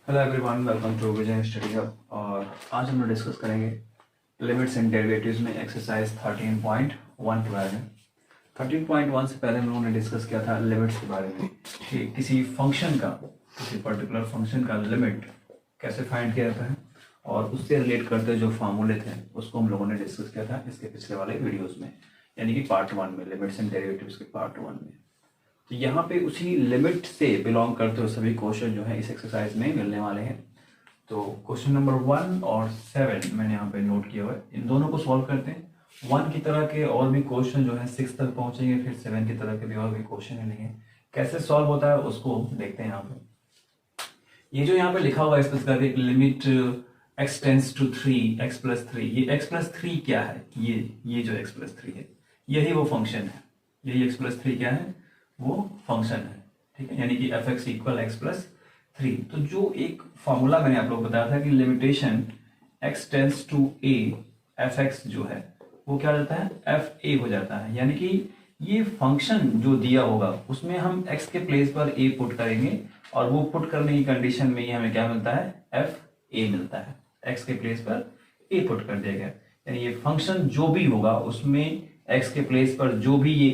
Hello everyone, welcome to Vijay study hub. और आज हम लोग डिस्कस करेंगे लिमिट्स एंड डेरिवेटिव्स में एक्सरसाइज 13.1 के बारे में। 13.1 से पहले हम लोगों ने डिस्कस किया था लिमिट्स के बारे में कि किसी फंक्शन का, किसी पर्टिकुलर फंक्शन का लिमिट कैसे फाइंड किया जाता है, और उससे रिलेट करते जो फार्मूले थे उसको हम लोगों ने डिस्कस किया था इसके पिछले वाले वीडियोज़ में, यानी कि पार्ट 1 में, लिमिट्स एंड डेरिवेटिव्स के पार्ट 1 में। तो यहाँ पे उसी लिमिट से बिलोंग करते हुए सभी क्वेश्चन जो है इस एक्सरसाइज में मिलने वाले हैं। तो क्वेश्चन नंबर 1 और 7 मैंने यहाँ पे नोट किया हुआ है, इन दोनों को सॉल्व करते हैं। 1 की तरह के और भी क्वेश्चन जो है 6 तक पहुंचेंगे, फिर 7 की तरह के भी और भी क्वेश्चन मिलेंगे। कैसे सॉल्व होता है उसको देखते हैं। यहाँ पे ये जो यहाँ पे लिखा हुआ है इसका limit x tends to 3 x plus 3, ये x प्लस 3 क्या है? ये जो x प्लस 3 है यही वो फंक्शन है। यही x प्लस 3 क्या है? वो फंक्शन है, ठीक है, यानी कि F x equal x plus 3। तो जो एक फॉर्मूला मैंने आप लोग बताया था कि limitation x tends to a F X जो है वो क्या हो जाता है? एफ ए हो जाता है। यानी कि ये फंक्शन जो दिया होगा उसमें हम x के प्लेस पर a पुट करेंगे और वो पुट करने की कंडीशन में ही हमें क्या मिलता है? एफ ए मिलता है। x के प्लेस पर a पुट कर दिया गया, यानी ये फंक्शन जो भी होगा उसमें x के प्लेस पर जो भी ये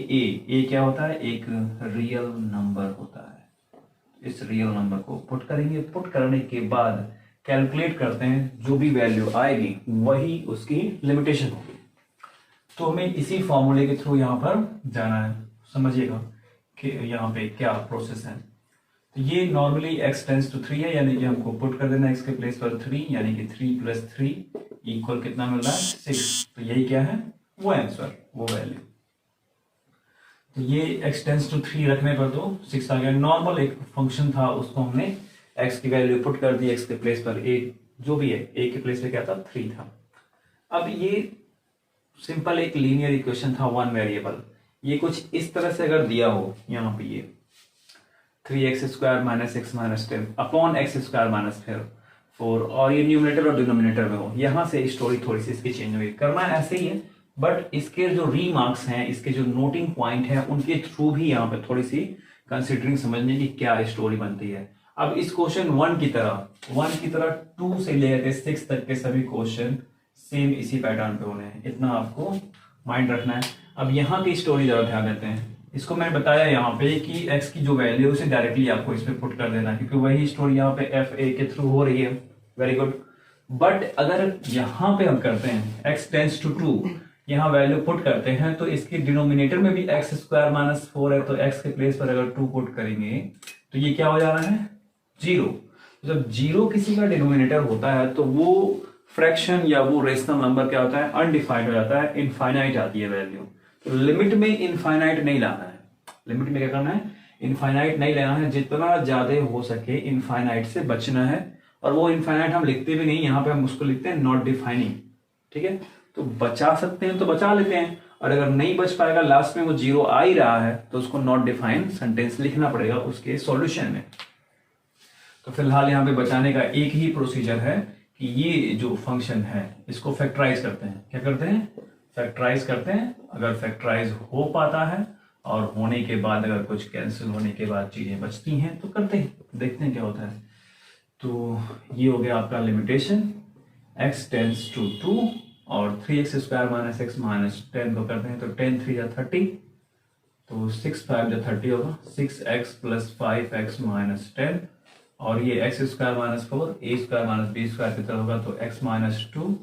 a क्या होता है? एक रियल नंबर होता है। इस रियल नंबर को पुट करेंगे, पुट करने के बाद कैलकुलेट करते हैं, जो भी वैल्यू आएगी वही उसकी लिमिटेशन होगी। तो हमें इसी फॉर्मूले के थ्रू यहाँ पर जाना है। समझिएगा कि यहाँ पे क्या प्रोसेस है। तो ये नॉर्मली x टेंस टू 3 है, यानी कि हमको पुट कर देना x के प्लेस पर 3, यानी कि 3 प्लस 3 इक्वल कितना मिल रहा है? 6। तो यही क्या है? वो आंसर, वो वैल्यू। तो ये x टेंस टू 3 रखने पर तो 6 आ गया। नॉर्मल एक फंक्शन था, उसको हमने x की वैल्यू पुट कर दी, x के प्लेस पर a जो भी है, a के प्लेस पे क्या था? 3 था। अब ये सिंपल एक लीनियर इक्वेशन था, वन वेरिएबल। ये कुछ इस तरह से अगर दिया हो, यहाँ पे ये 3x square minus x minus 10 upon x square minus 4, और ये न्यूमरेटर और डिनोमिनेटर में हो, यहाँ से स्टोरी थोड़ी सी इसकी चेंज हुई। करना ऐसे ही है, बट इसके जो रीमार्क्स हैं, इसके जो नोटिंग पॉइंट है, उनके थ्रू भी यहाँ पे थोड़ी सी कंसिडरिंग समझने की क्या स्टोरी बनती है। अब इस क्वेश्चन 1 की तरह 2 से लेकर 6 तक के सभी क्वेश्चन सेम इसी पैटर्न पे होने हैं, इतना आपको माइंड रखना है। अब यहाँ की स्टोरी जरा ध्यान देते हैं। इसको मैंने बताया यहाँ पे कि x की जो वैल्यू उसे डायरेक्टली आपको इसमें पुट कर देना, क्योंकि वही स्टोरी यहाँ पे एफ ए के थ्रू हो रही है। Very good. बट अगर यहाँ पे हम करते हैं x टेंस टू 2, यहाँ वैल्यू पुट करते हैं, तो इसके डिनोमिनेटर में भी एक्स स्क्वायर माइनस 4 है, तो x के प्लेस पर अगर 2 पुट करेंगे तो ये क्या हो जा रहा है? 0। जब 0 किसी का डिनोमिनेटर होता है तो वो फ्रैक्शन या वो रेशनल नंबर क्या होता है? अनडिफाइंड हो जाता है, इनफाइनाइट आती है वैल्यू। तो लिमिट में इनफाइनाइट नहीं लाना है। लिमिट में क्या करना है? इनफाइनाइट नहीं लेना है। जितना ज्यादा हो सके इनफाइनाइट से बचना है। और वो इनफाइनाइट हम लिखते भी नहीं, यहाँ पे हम उसको लिखते हैं नॉट डिफाइनिंग, ठीक है। तो बचा सकते हैं तो बचा लेते हैं, और अगर नहीं बच पाएगा, लास्ट में वो 0 आ ही रहा है, तो उसको नॉट डिफाइन सेंटेंस लिखना पड़ेगा उसके सॉल्यूशन में। तो फिलहाल यहाँ पे बचाने का एक ही प्रोसीजर है कि ये जो फंक्शन है इसको फैक्टराइज करते हैं। क्या करते हैं? फैक्टराइज करते हैं। अगर फैक्टराइज हो पाता है और होने के बाद अगर कुछ कैंसिल होने के बाद चीजें बचती हैं तो करते हैं, देखते हैं क्या होता है। तो ये हो गया आपका लिमिटेशन x टेंस टू 2 और 3x square minus x minus 10 को करते हैं, तो 10 3 या 30, तो 6 5 या 30 होगा, 6x प्लस 5x माइनस 10, और ये एक्स स्क्वायर माइनस 4 ए स्क्वायर माइनस बी स्क्वायर की तरह होगा, तो x माइनस 2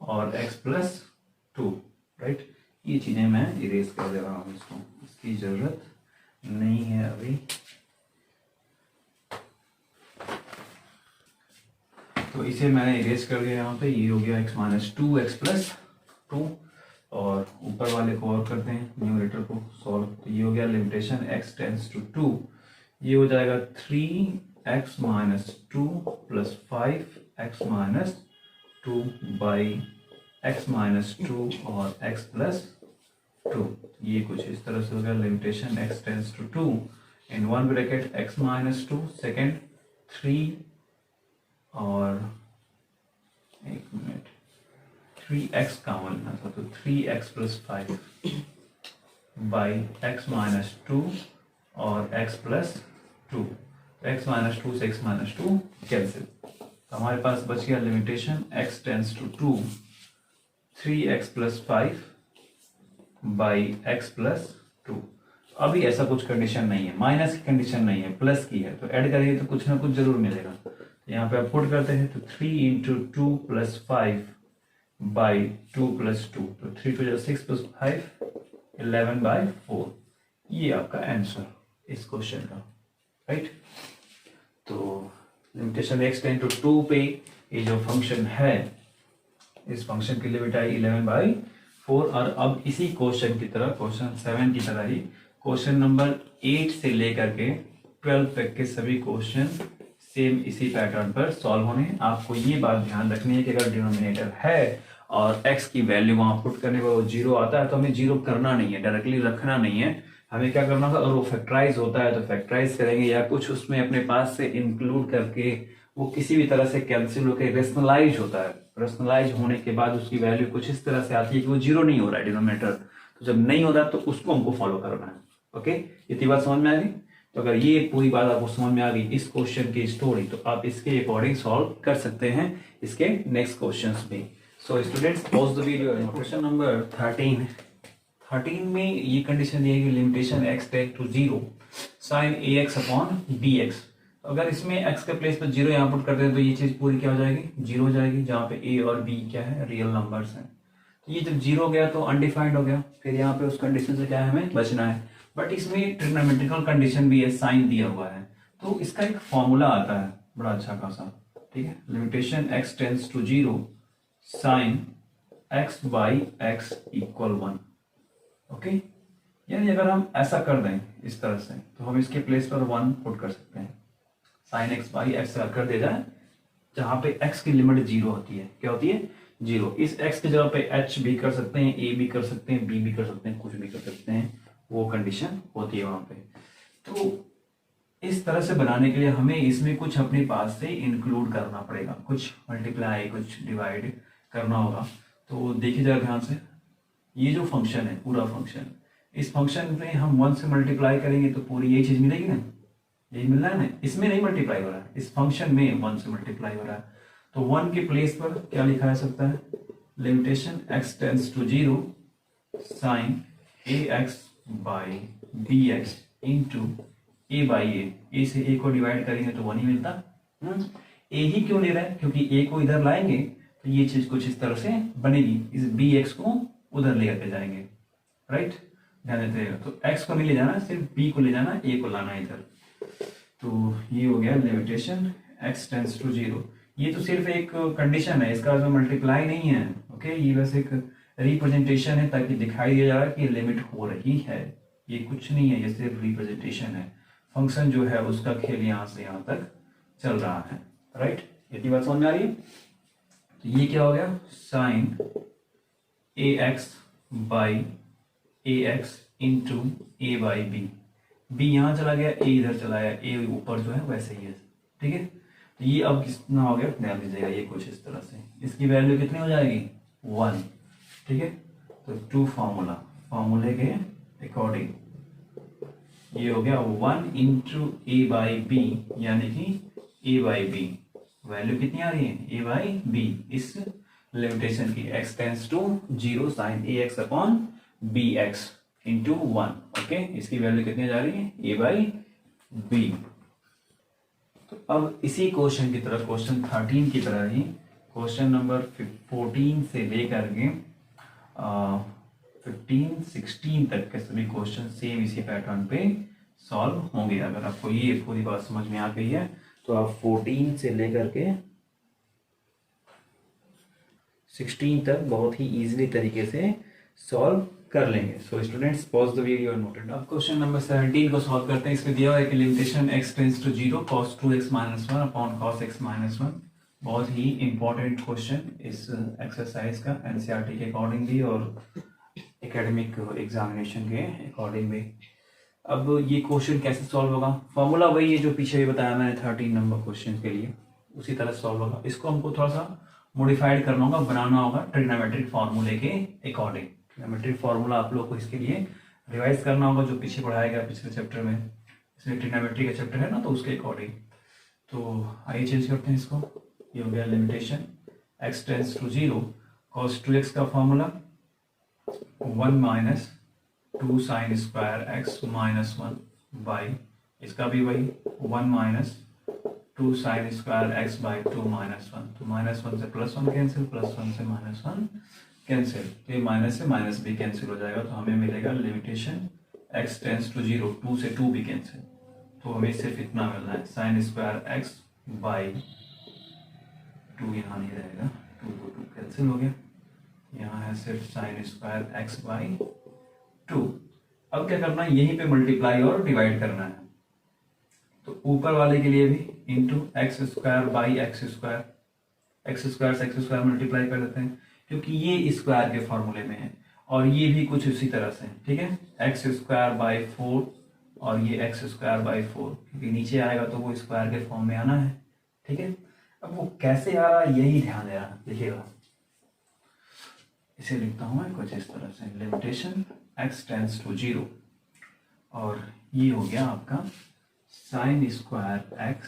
और x प्लस 2, राइट। ये चीजें मैं इरेज कर दे रहा हूँ, इसको, इसकी जरूरत नहीं है अभी। तो इसे मैंने इरेज कर दिया यहाँ पे। ये हो गया x माइनस 2 एक्स प्लस 2, और ऊपर वाले को और करते हैं, न्यूमरेटर को सॉल्व। तो ये हो गया लिमिटेशन x टेंस टू 2, ये हो जाएगा 3x minus 2 plus 5x minus 2 by x minus 2 और x प्लस 2। ये कुछ इस तरह से हो गया limitation x tends to 2 in one bracket x minus 2 second 3 और 3x कॉमन लेना था, तो 3x plus 5 by x minus 2 और x plus 2। x minus two से x माइनस टू कैंसिल, तो हमारे पास बच गया limitation x tends to 2 3x plus 5 by x plus 2। अभी ऐसा कुछ कंडीशन नहीं है, माइनस की कंडीशन नहीं है, प्लस की है, तो ऐड करेंगे तो कुछ ना कुछ जरूर मिलेगा। यहाँ पे आप पुट करते हैं तो 3 इंटू 2 प्लस 5 बाई 2 प्लस 2, तो 3 टू 6 प्लस 5 11 बाई 4। ये आपका आंसर इस क्वेश्चन का, राइट। तो लिमिटेशन x टेंड टू 2 पे ये जो फंक्शन है, इस फंक्शन की लिमिट आई 11 बाई 4। और अब इसी क्वेश्चन की तरह, क्वेश्चन 7 की तरह ही क्वेश्चन नंबर 8 से लेकर के 12 तक के सभी क्वेश्चन सेम इसी पैटर्न पर सॉल्व होने हैं। आपको ये बात ध्यान रखनी है कि अगर डिनोमिनेटर है और x की वैल्यू वहां पुट करने पर वो 0 आता है तो हमें 0 करना नहीं है, डायरेक्टली रखना नहीं है। हमें क्या करना होगा, अगर वो फैक्टराइज होता है तो फैक्टराइज करेंगे, या कुछ उसमें अपने पास से इंक्लूड करके वो किसी भी तरह से कैंसिल होकर रेशनलाइज होता है। रेशनलाइज होने के बाद उसकी वैल्यू कुछ इस तरह से आती है कि वो 0 नहीं हो रहा है डिनोमिनेटर, तो जब नहीं हो रहा तो उसको हमको फॉलो करना है। ओके, इतनी बात समझ में आ गई। तो अगर ये पूरी बात आपको समझ में आ गई इस क्वेश्चन की स्टोरी, तो आप इसके अकॉर्डिंग सॉल्व कर सकते हैं इसके नेक्स्ट क्वेश्चंस भी। So students, pause the video. Question number 13 में ये कंडीशन दी है कि limitation x tend to 0 sin ax upon bx। अगर इसमें x के प्लेस पर 0 यहाँ पुट करते हैं तो ये चीज पूरी क्या हो जाएगी, 0 हो जाएगी, जहाँ पे a और b क्या है, रियल नंबर्स हैं। तो ये जब 0 हो गया तो अनडिफाइंड हो गया, फिर यहाँ पे उस कंडीशन से क्या है, हमें बचना है। बट इसमें ट्रिग्नोमेट्रिकल कंडीशन भी है, साइन दिया हुआ है, तो इसका एक फॉर्मूला आता है बड़ा अच्छा खासा, ठीक है। Limitation x tends to 0 sine x by x equal 1। Okay, यानी अगर हम ऐसा कर दें इस तरह से, तो हम इसके प्लेस पर 1 पुट कर सकते हैं। साइन x बाई x कर दिया जाए, जहां पे x की लिमिट 0 होती है, क्या होती है, 0। इस x की जगह पे h भी कर सकते हैं, a भी कर सकते हैं, b भी कर सकते हैं, कुछ भी कर सकते हैं, वो कंडीशन होती है वहां पे। तो इस तरह से बनाने के लिए हमें इसमें कुछ अपने पास से इंक्लूड करना पड़ेगा, कुछ मल्टीप्लाई कुछ डिवाइड करना होगा। तो देखिए जरा ध्यान से, ये जो फंक्शन है पूरा फंक्शन, इस फंक्शन में हम 1 से मल्टीप्लाई करेंगे तो पूरी ये चीज मिलेगी ना, यही मिल रहा है ना। इसमें नहीं मल्टीप्लाई हो रहा है, इस फंक्शन में 1 से मल्टीप्लाई हो रहा है, तो 1 के प्लेस पर क्या लिखा जा सकता है, limitation x tends to 0 sine ax by bx into a by a से a को डिवाइड करेंगे तो 1 ही मिलता। a ही क्यों ले रहा है, क्योंकि a को इधर लाएंगे तो ये चीज कुछ इस तरह से बनेगी, इस bx को उधर लेकर जाएंगे, राइट, ध्यान देते हैं। तो x को नहीं ले जाना, सिर्फ b को ले जाना, a को लाना इधर। तो ये हो गया लिमिटेशन x टेंड्स टू 0। ये तो सिर्फ एक कंडीशन है, इसका मल्टीप्लाई नहीं है। ओके, ये बस एक रिप्रेजेंटेशन है ताकि दिखाई दिया जा रहा है कि लिमिट हो रही है, ये कुछ नहीं है, ये सिर्फ रिप्रेजेंटेशन है। फंक्शन जो है उसका खेल यहाँ से यहाँ तक चल रहा है, राइट। इतनी बात समझ में आ रही है। तो ये क्या हो गया, sine ax by ax into a by b। b यहाँ चला गया, a इधर चला गया, a ऊपर जो है वैसे ही है, ठीक है। तो ये अब कितना हो गया, ध्यान दीजिएगा, ये कुछ इस तरह से, इसकी वैल्यू कितनी हो जाएगी, 1, ठीक है। तो 2 फॉर्मूले के अकॉर्डिंग ये हो गया 1 इंटू a बाई बी, यानी कि a बाई बी वैल्यू कितनी आ रही है, a बाई बी, इस लिमिटेशन की x tends to 0 sine ax upon bx into 1। Okay, इसकी वैल्यू कितनी जा रही है, a बाई बी। तो अब इसी क्वेश्चन की तरह, क्वेश्चन 13 की तरह ही क्वेश्चन नंबर 14 से लेकर के 15-16 तक के सभी क्वेश्चन सेम इसी पैटर्न पे सॉल्व होंगे। अगर आपको ये पूरी बात समझ में आ गई है तो आप 14 से लेकर के 16 तक बहुत ही इजीली तरीके से सॉल्व कर लेंगे। सो students, pause the video and note it down. Question number 17 को सॉल्व करते हैं। इसमें दिया हुआ है कि limitation x tends to 0 cos 2x - 1 upon cos x - 1। बहुत ही इंपॉर्टेंट क्वेश्चन इस एक्सरसाइज का, एनसीईआरटी के अकॉर्डिंग भी और एकेडमिक एग्जामिनेशन के अकॉर्डिंग भी। अब ये क्वेश्चन कैसे सॉल्व होगा, फॉर्मूला वही है जो पीछे भी बताया मैंने 13 नंबर क्वेश्चन के लिए, उसी तरह सॉल्व होगा। इसको हमको थोड़ा सा मॉडिफाइड करना होगा, बनाना होगा ट्रिग्नोमेट्रिक फार्मूले के अकॉर्डिंग। ट्रिग्नोमेट्रिक फार्मूला आप लोग को इसके लिए रिवाइज करना होगा, जो पीछे पढ़ाया गया पिछले चैप्टर में। इसलिए ट्रिग्नोमेट्री का चैप्टर है ना, तो उसके अकॉर्डिंग। तो आइए चेंज करते हैं इसको। ये हो गया limitation x tends to 0 cos 2x का formula 1 minus 2 sine square x minus 1 by, इसका भी वही 1 minus 2 sine square x by 2 minus 1। तो माइनस 1 से प्लस 1 कैंसिल, प्लस 1 से माइनस 1 कैंसिल, तो ये माइनस से माइनस भी कैंसिल हो जाएगा। तो हमें मिलेगा लिमिटेशन x टेंस टू 0, 2 से 2 भी कैंसिल, तो हमें सिर्फ इतना मिलना है साइन स्क्वायर x बाई 2, यहाँ नहीं रहेगा, 2 को 2 कैंसिल हो गया, यहाँ है सिर्फ साइन स्क्वायर x बाई 2। अब क्या करना है, यहीं पे मल्टीप्लाई और डिवाइड करना है। तो ऊपर वाले के लिए भी into x square by x square, x square से एक्स स्क्वायर मल्टीप्लाई कर देते हैं क्योंकि ये स्क्वायर के फॉर्मूले में है, और ये भी कुछ उसी तरह से, ठीक है, एक्स स्क्वायर बाई 4 और ये एक्स स्क्वायर बाई 4, क्योंकि नीचे आएगा तो वो स्क्वायर के फॉर्म में आना है, ठीक है। अब वो कैसे आ रहा है यही ध्यान देना, लिखिएगा। इसे लिखता हूं मैं कुछ इस तरह से, लिमिटेशन x टेंस टू 0, और ये हो गया आपका sign square x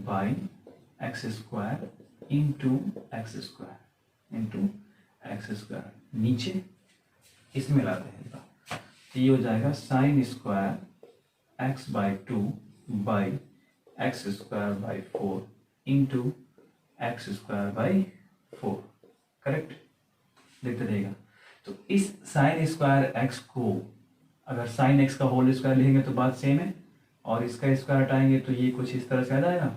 by x square into x square into x square, नीचे इसमें लाते हैं तो ये हो जाएगा sign square x by 2 by x square by 4 into x square by 4, correct, देखते रहेगा। तो इस साइन स्क्वायर x को अगर साइन x का होल स्क्वायर लिखेंगे तो बात सेम है, और इसका स्क्वायर हटाएंगे तो ये कुछ इस तरह से आ जाएगा,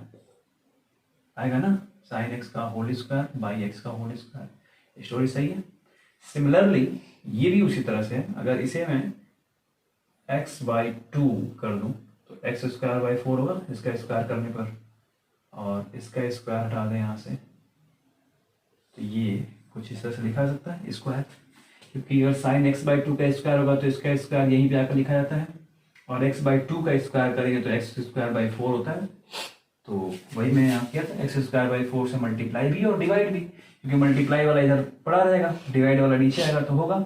आएगा ना, साइन x का होल स्क्वायर बाई x का होल स्क्वायर, स्टोरी सही है। सिमिलरली ये भी उसी तरह से है, अगर इसे मैं x बाई 2 कर दूं तो एक्स स्क्वायर बाई 4 होगा इसका स्क्वायर करने पर, और इसका स्क्वायर हटा दें यहाँ से तो ये कुछ इस तरह से लिखा जा सकता है स्क्वायर, क्योंकि अगर साइन x बाई 2 का स्क्वायर होगा तो इसका स्क्वायर यहीं पे आकर लिखा जाता है, और x बाई 2 का स्क्वायर करेंगे तो एक्स स्क्वायर बाई 4 होता है। तो वही मैंने यहाँ किया था, एक्स स्क्वायर बाई 4 से मल्टीप्लाई भी और डिवाइड भी, क्योंकि मल्टीप्लाई वाला इधर पड़ा रहेगा, डिवाइड वाला नीचे आएगा तो होगा।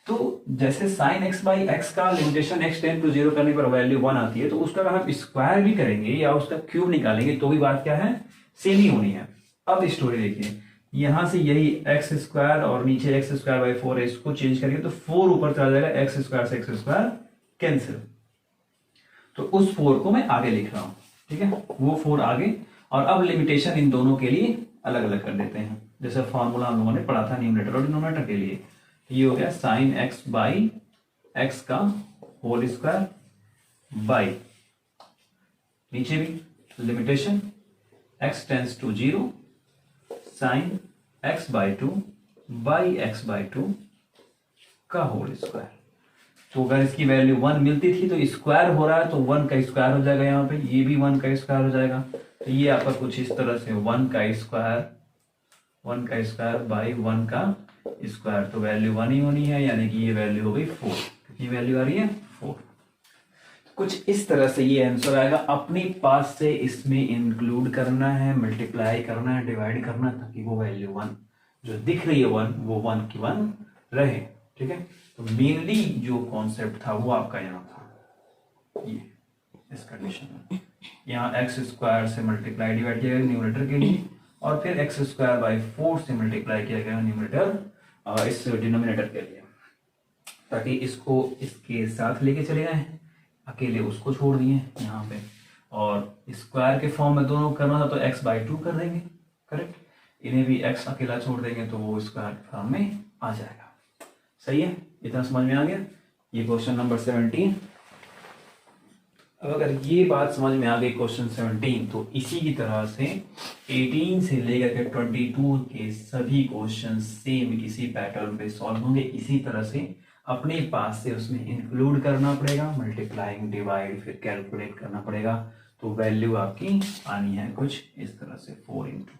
तो जैसे साइन x बाई x का लिमिटेशन x टेंड टू 0 करने पर वैल्यू 1 आती है, तो उसका अगर हम स्क्वायर भी करेंगे या उसका क्यूब निकालेंगे तो भी बात क्या है, सेम ही होनी है। अब स्टोरी देखिए, यहां से यही एक्स स्क्वायर और नीचे एक्स स्क्वायर बाई 4 है, इसको चेंज करेंगे तो 4 ऊपर चला जाएगा, एक्स स्क्वायर से एक्स स्क्वायर कैंसिल, तो उस 4 को मैं आगे लिख रहा हूं, ठीक है, वो 4 आगे। और अब लिमिटेशन इन दोनों के लिए अलग अलग कर देते हैं, जैसे फॉर्मूला हम लोगों ने पढ़ा था न्यूमरेटर और डिनोमिनेटर के लिए। ये हो गया साइन एक्स बाई एक्स का होल स्क्वायर बाई, नीचे भी limitation x tends to 0 sine X by 2 by X by 2 का होल स्क्वायर। तो अगर इसकी वैल्यू 1 मिलती थी तो स्क्वायर हो रहा है तो 1 का स्क्वायर हो जाएगा, यहाँ पे ये भी 1 का स्क्वायर हो जाएगा, तो ये आपका कुछ इस तरह से 1 का स्क्वायर बाई 1 का स्क्वायर, तो वैल्यू 1 ही होनी है, यानी कि ये वैल्यू हो गई 4, कितनी वैल्यू आ रही है 4। तो कुछ इस तरह से ये आंसर आएगा, अपने पास से इसमें इंक्लूड करना है, मल्टीप्लाई करना है, डिवाइड करना है, ताकि वो वैल्यू 1 जो दिख रही है 1 वो 1 की 1 रहे, ठीक है। तो मेनली जो कॉन्सेप्ट था वो आपका यहाँ था, ये इस कंडीशन में यहाँ एक्स स्क्वायर से मल्टीप्लाई डिवाइड किया गया न्यूमरेटर के लिए, और फिर एक्स स्क्वायर बाई 4 से मल्टीप्लाई किया गया न्यूमरेटर इस डिनोमिनेटर के लिए, ताकि इसको इसके साथ लेके चले गए, अकेले उसको छोड़ दिए यहाँ पे, और स्क्वायर के फॉर्म में दोनों करना था तो एक्स बाई 2 कर देंगे, करेक्ट, इन्हें भी एक्स अकेला छोड़ देंगे तो वो स्क्वायर के फॉर्म में आ जाएगा। सही है, इतना समझ में आ गया। ये क्वेश्चन नंबर 17। अब अगर ये बात समझ में आ गई क्वेश्चन 17, तो इसी की तरह से 18 से लेकर के 22 के सभी क्वेश्चन सेम इसी पैटर्न पे सॉल्व होंगे। इसी तरह से अपने पास से उसमें इंक्लूड करना पड़ेगा, मल्टीप्लाइंग डिवाइड फिर कैलकुलेट करना पड़ेगा, तो वैल्यू आपकी आनी है कुछ इस तरह से 4 इंटू,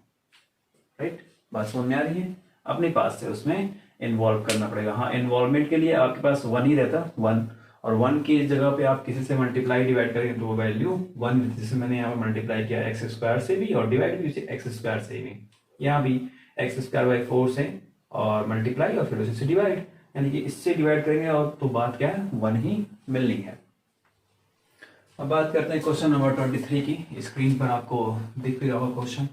राइट, बात समझ में आ रही है। अपने पास से उसमें इन्वॉल्व करना पड़ेगा। हाँ, इन्वॉल्वमेंट के लिए आपके पास 1 ही रहता, 1, और 1 की जगह पे आप किसी से मल्टीप्लाई डिवाइड करेंगे तो वो वैल्यू 1, जैसे मैंने यहाँ पे मल्टीप्लाई किया एक्स स्क्वायर से भी और डिवाइड भी एक्स स्क्वायर से भी, यहाँ भी एक्स स्क्वायर बाई 4 से और मल्टीप्लाई और फिर उसी से डिवाइड, यानी कि इससे डिवाइड करेंगे और तो बात क्या है 1 ही मिलनी है। अब बात करते हैं क्वेश्चन नंबर 23 की। स्क्रीन पर आपको दिख भी रहा होगा क्वेश्चन।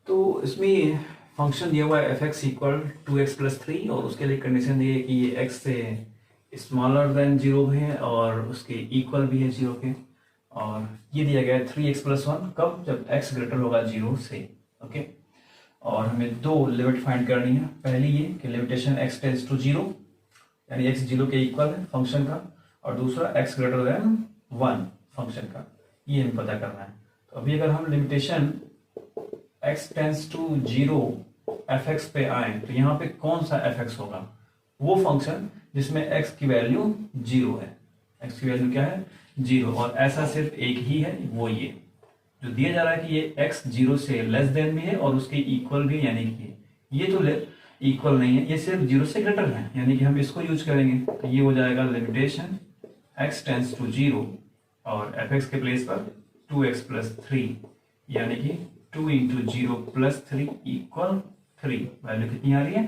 तो इसमें फंक्शन दिया हुआ है F x equal 2x plus 3 और उसके लिए कंडीशन दी है कि ये x से स्मॉलर देन 0 है और उसके इक्वल भी है 0 के। और ये दिया गया है 3x प्लस 1 कब, जब x ग्रेटर होगा 0 से। ओके, और हमें दो लिमिट फाइंड करनी है। पहली ये कि लिमिटेशन x टेंड्स टू 0 यानी x 0 के इक्वल है फंक्शन का, और दूसरा x ग्रेटर देन 1 फंक्शन का, ये हमें पता करना है। तो अभी अगर हम limitation x tends to 0 fx पे आए तो यहाँ पे कौन सा fx होगा, वो फंक्शन जिसमें x की वैल्यू 0 है। x की वैल्यू क्या है, 0, और ऐसा सिर्फ एक ही है, वो ये जो दिया जा रहा है कि ये x 0 से लेस देन भी है और उसके इक्वल भी, यानी कि ये तो इक्वल नहीं है, ये सिर्फ 0 से ग्रेटर है, यानी कि हम इसको यूज करेंगे। तो ये हो जाएगा लिमिटेशन x टेंड्स टू 0 और fx के प्लेस पर 2x प्लस 3, यानी कि 2 इंटू 0 प्लस 3 इक्वल 3। वैल्यू कितनी आ रही है,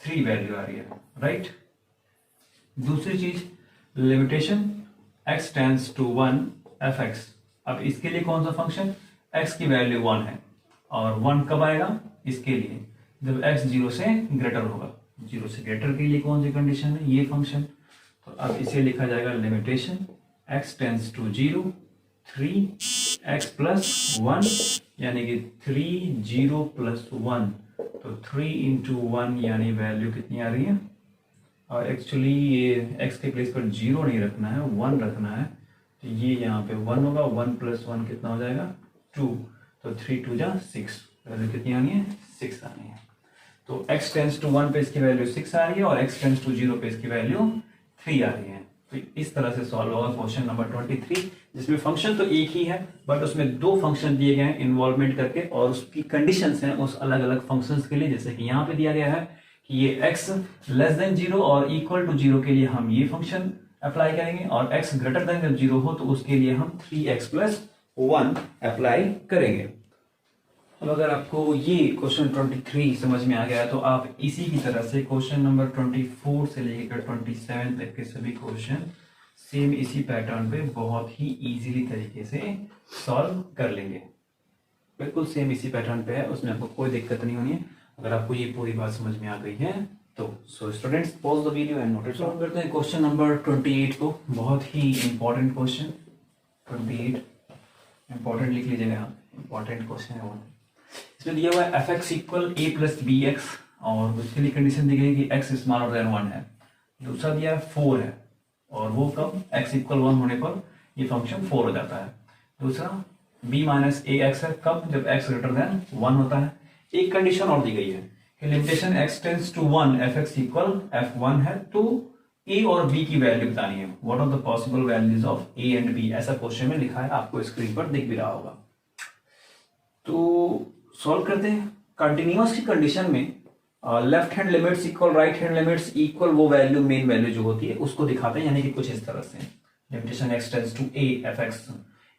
3 वैल्यू आ रही है, राइट। दूसरी चीज limitation x tends to 1 fx। अब इसके लिए कौन सा फंक्शन, x की वैल्यू 1 है, और 1 कब आएगा, इसके लिए जब x 0 से ग्रेटर होगा। 0 से ग्रेटर के लिए कौन सी कंडीशन है, ये फंक्शन। तो अब इसे लिखा जाएगा limitation x tends to 0 3x plus 1, यानी कि 3 0 प्लस 1, तो 3 इंटू 1 यानी वैल्यू कितनी आ रही है। और एक्चुअली ये x के प्लेस पर 0 नहीं रखना है, 1 रखना है। तो ये यहाँ पे 1 होगा, 1 प्लस 1 कितना हो जाएगा 2, तो 3 2 जा 6, वैल्यू कितनी आनी है 6 आनी है। तो x टेंड्स टू 1 पे इसकी वैल्यू 6 आ रही है और x टेंड्स टू 0 पे इसकी वैल्यू 3 आ रही है। तो इस तरह से सॉल्व होगा क्वेश्चन नंबर 23, जिसमें फंक्शन तो एक ही है बट उसमें दो फंक्शन दिए गए हैं इन्वॉल्वमेंट करके, और उसकी कंडीशंस हैं उस अलग अलग फंक्शंस के लिए। जैसे कि यहाँ पे दिया गया है कि ये x लेस देन 0 और इक्वल टू 0 के लिए हम ये फंक्शन अप्लाई करेंगे, और x ग्रेटर देन जब 0 हो तो उसके लिए हम 3x प्लस 1 अप्लाई करेंगे। अब अगर आपको ये क्वेश्चन 23 समझ में आ गया है तो आप इसी की तरह से क्वेश्चन नंबर 24 से लेकर 27 तक के सभी क्वेश्चन सेम इसी पैटर्न पे बहुत ही इजीली तरीके से सॉल्व कर लेंगे। बिल्कुल सेम इसी पैटर्न पे है, उसमें आपको कोई दिक्कत नहीं होनी है। अगर आपको ये पूरी बात समझ में आ गई है तो सो students pause the video and note it down. करते हैं क्वेश्चन नंबर 28 को, बहुत ही इंपॉर्टेंट क्वेश्चन 28 इंपॉर्टेंट लिख लीजिएगा, इंपॉर्टेंट क्वेश्चन है वो। इसमें दिया हुआ है एफ एक्स इक्वल ए प्लस बी एक्स, और उसके लिए कंडीशन दी गई कि एक्स स्मॉलर देन 1 है। दूसरा दिया है 4 है, और वो कब, एक्स इक्वल 1 होने पर ये फंक्शन 4 हो जाता है। दूसरा b माइनस ए एक्स है, कब, जब x ग्रेटर देन 1 होता है। एक कंडीशन और दी गई है कि limitation x tends to 1 F x equal f1 है, तो a और b की वैल्यू बतानी है। What are the possible values of a and b, ऐसा क्वेश्चन में लिखा है, आपको स्क्रीन पर दिख भी रहा होगा। तो सॉल्व करते हैं। कंटिन्यूअस की कंडीशन में left hand limits equal right hand limits equal, वो वैल्यू मेन वैल्यू जो होती है उसको दिखाते हैं, यानी कि कुछ इस तरह से limitation x tends to a F x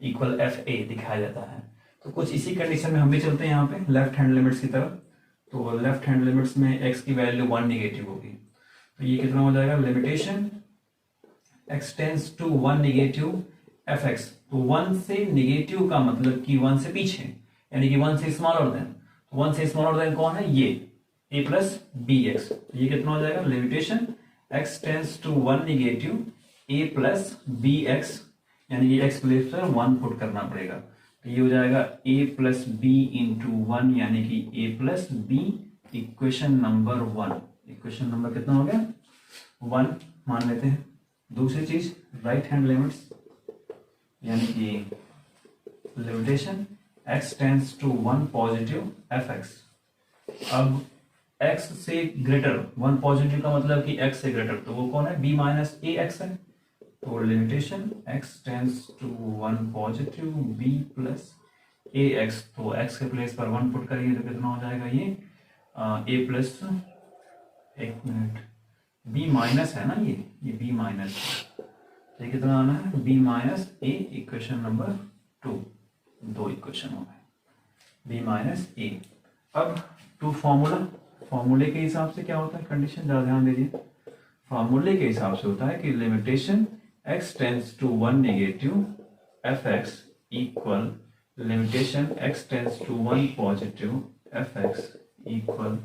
equal F A दिखाया जाता है। तो कुछ इसी कंडीशन में हम भी चलते हैं यहाँ पे लेफ्ट हैंड लिमिट्स की तरफ। तो लेफ्ट हैंड लिमिट्स में x की वैल्यू 1 नेगेटिव होगी, तो ये कितना हो जाएगा, limitation x tends to 1 negative F X. तो 1 से नेगेटिव का मतलब कि 1 से पीछे, यानी कि 1 से स्मॉलर देन। तो 1 से स्मॉलर देन कौन है, ये a प्लस बी एक्स। तो ये कितना हो जाएगा, limitation x tends to 1 negative a plus B X, यानी कि x प्लेस पर 1 पुट करना पड़ेगा। तो ये हो जाएगा a प्लस बी इंटू 1, यानी कि a plus b, equation number 1। Equation number कितना हो गया, 1 मान लेते हैं। दूसरी चीज राइट हैंड लिमिट्स, यानी कि limitation x tends to 1 positive f x. अब x से ग्रेटर, 1 पॉजिटिव का मतलब कि x से ग्रेटर, तो वो कौन है, b माइनस ए एक्स है। तो limitation x tends to 1 positive b plus a x. तो x के प्लेस पर 1 पुट करेंगे तो कितना हो जाएगा, ये a प्लस, एक मिनट, b माइनस है ना, ये b माइनस, तो ये कितना आना है, b माइनस ए, इक्वेशन नंबर 2। दो इक्वेशन हो गए b माइनस ए। अब टू फॉर्मूले के हिसाब से क्या होता है कंडीशन, जरा ध्यान दीजिए। फॉर्मूले के हिसाब से होता है कि limitation x tends to 1 negative F x equal limitation x tends to 1 positive f x equal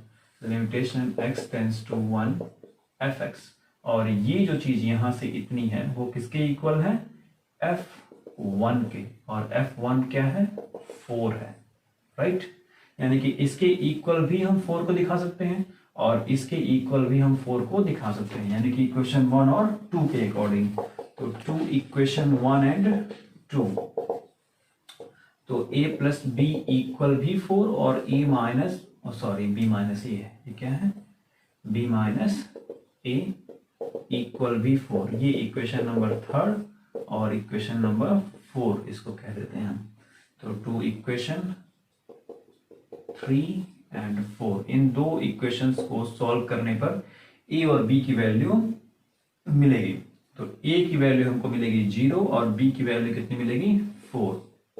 limitation x tends to 1 F x. और ये जो चीज यहां से इतनी है वो किसके इक्वल है, F1 के, और F1 क्या है, 4 है, राइट। यानी कि इसके इक्वल भी हम 4 को दिखा सकते हैं और इसके इक्वल भी हम 4 को दिखा सकते हैं, यानी कि इक्वेशन 1 और 2 के अकॉर्डिंग। तो 2 इक्वेशन 1 एंड 2, तो a प्लस बी इक्वल भी 4 और a minus sorry b minus A है, ये क्या है, b माइनस ए इक्वल भी 4। ये इक्वेशन नंबर 3 और इक्वेशन नंबर 4 इसको कह देते हैं हम। तो 2 इक्वेशन 3 एंड 4, इन दो इक्वेशंस को सॉल्व करने पर a और b की वैल्यू मिलेगी। तो a की वैल्यू हमको मिलेगी 0 और b की वैल्यू कितनी मिलेगी, 4।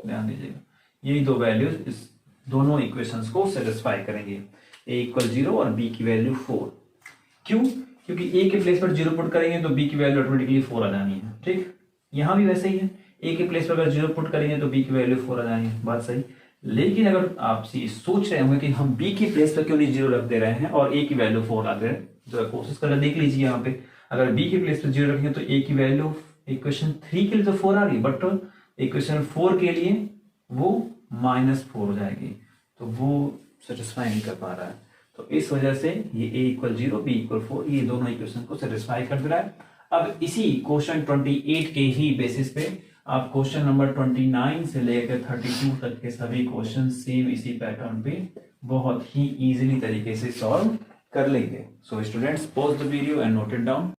ध्यान दीजिएगा, यही दो वैल्यूज इस दोनों इक्वेशंस को सेटिस्फाई करेंगे, a इक्वल 0 और b की वैल्यू 4। क्यों, क्योंकि a के प्लेस पर 0 पुट करेंगे तो b की वैल्यू ऑटोमेटिकली 4 आ जानी है, ठीक। यहां भी वैसे ही है, a के प्लेस पर अगर 0 पुट करेंगे तो b की वैल्यू 4 आ जानी है, बात सही। लेकिन अगर आप सोच रहे होंगे कि हम b के प्लेस पर क्यों नहीं 0 रख दे रहे हैं और a की वैल्यू 4 रख दे रहे हैं, तो कोशिश करके देख लीजिए। यहाँ पे अगर b के प्लेस पर 0 रखेंगे तो a की वैल्यू इक्वेशन 3 के लिए तो 4 आ रही है, बट इक्वेशन 4 के लिए वो -4 हो जाएगी, तो वो सेटिस्फाई नहीं कर पा रहा है। तो इस वजह से ये a इक्वल 0 b इक्वल 4 ये दोनों इक्वेशन को सेटिस्फाई कर दे रहा है। अब इसी क्वेश्चन 28 के ही बेसिस पे आप क्वेश्चन नंबर 29 से लेकर 32 तक के सभी क्वेश्चन सेम इसी पैटर्न पे बहुत ही इजीली तरीके से सॉल्व कर लेंगे। सो students, pause the video and note it down.